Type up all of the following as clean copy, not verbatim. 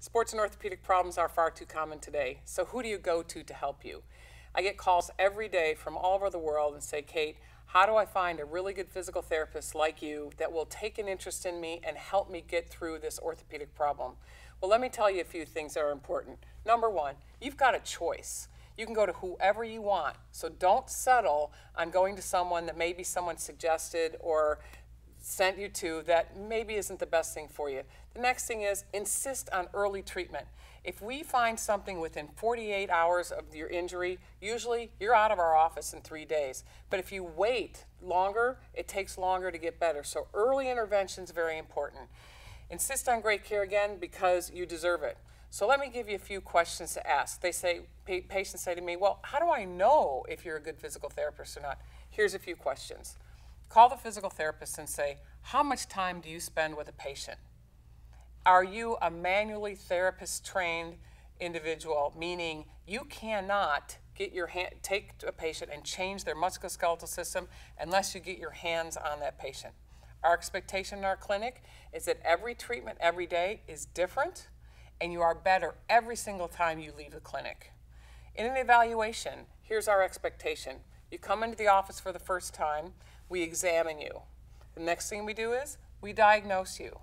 Sports and orthopedic problems are far too common today, so who do you go to help you? I get calls every day from all over the world and say, Kate, how do I find a really good physical therapist like you that will take an interest in me and help me get through this orthopedic problem? Well, let me tell you a few things that are important. Number one, you've got a choice. You can go to whoever you want, so don't settle on going to someone that maybe someone suggested or sent you to that maybe isn't the best thing for you. The next thing is insist on early treatment. If we find something within 48 hours of your injury, usually you're out of our office in 3 days. But if you wait longer, it takes longer to get better. So early intervention is very important. Insist on great care again because you deserve it. So let me give you a few questions to ask. Patients say to me, well, how do I know if you're a good physical therapist or not? Here's a few questions. Call the physical therapist and say, how much time do you spend with a patient? Are you a manually therapist-trained individual, meaning you cannot take a patient and change their musculoskeletal system unless you get your hands on that patient? Our expectation in our clinic is that every treatment every day is different, and you are better every single time you leave the clinic. In an evaluation, here's our expectation. You come into the office for the first time, we examine you. The next thing we do is we diagnose you.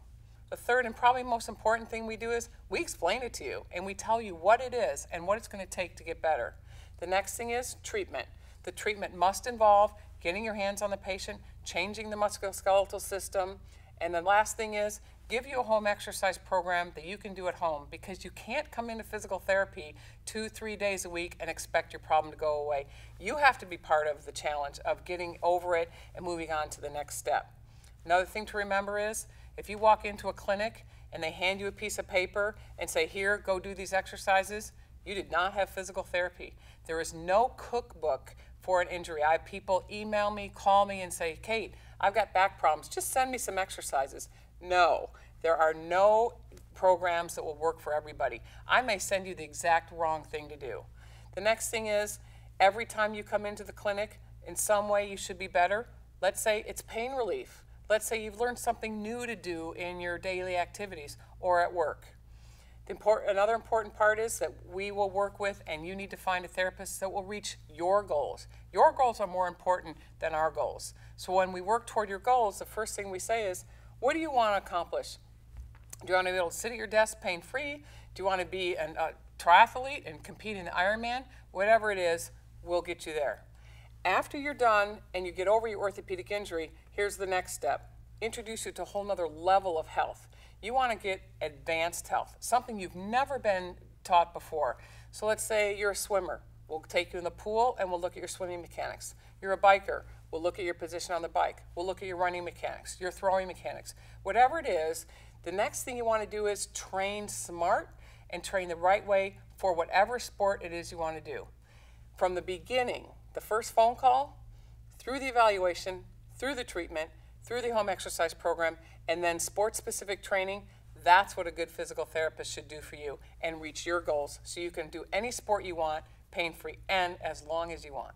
The third and probably most important thing we do is we explain it to you and we tell you what it is and what it's going to take to get better. The next thing is treatment. The treatment must involve getting your hands on the patient, changing the musculoskeletal system, and the last thing is give you a home exercise program that you can do at home, because you can't come into physical therapy 2-3 days a week and expect your problem to go away. You have to be part of the challenge of getting over it and moving on to the next step. Another thing to remember is if you walk into a clinic and they hand you a piece of paper and say, here, go do these exercises, you did not have physical therapy. There is no cookbook for an injury. I have people email me, call me, and say, Kate, I've got back problems. Just send me some exercises. No, there are no programs that will work for everybody. I may send you the exact wrong thing to do. The next thing is, every time you come into the clinic, in some way you should be better. Let's say it's pain relief. Let's say you've learned something new to do in your daily activities or at work. Another important part is that we will work with, and you need to find a therapist that will reach your goals. Your goals are more important than our goals. So when we work toward your goals, the first thing we say is, what do you want to accomplish? Do you want to be able to sit at your desk pain-free? Do you want to be a triathlete and compete in the Ironman? Whatever it is, we'll get you there. After you're done and you get over your orthopedic injury, here's the next step. Introduce you to a whole nother level of health. You want to get advanced health, something you've never been taught before. So let's say you're a swimmer. We'll take you in the pool and we'll look at your swimming mechanics. You're a biker. We'll look at your position on the bike. We'll look at your running mechanics, your throwing mechanics. Whatever it is, the next thing you want to do is train smart and train the right way for whatever sport it is you want to do. From the beginning, the first phone call, through the evaluation, through the treatment, through the home exercise program, and then sport-specific training, that's what a good physical therapist should do for you and reach your goals so you can do any sport you want, pain-free, and as long as you want.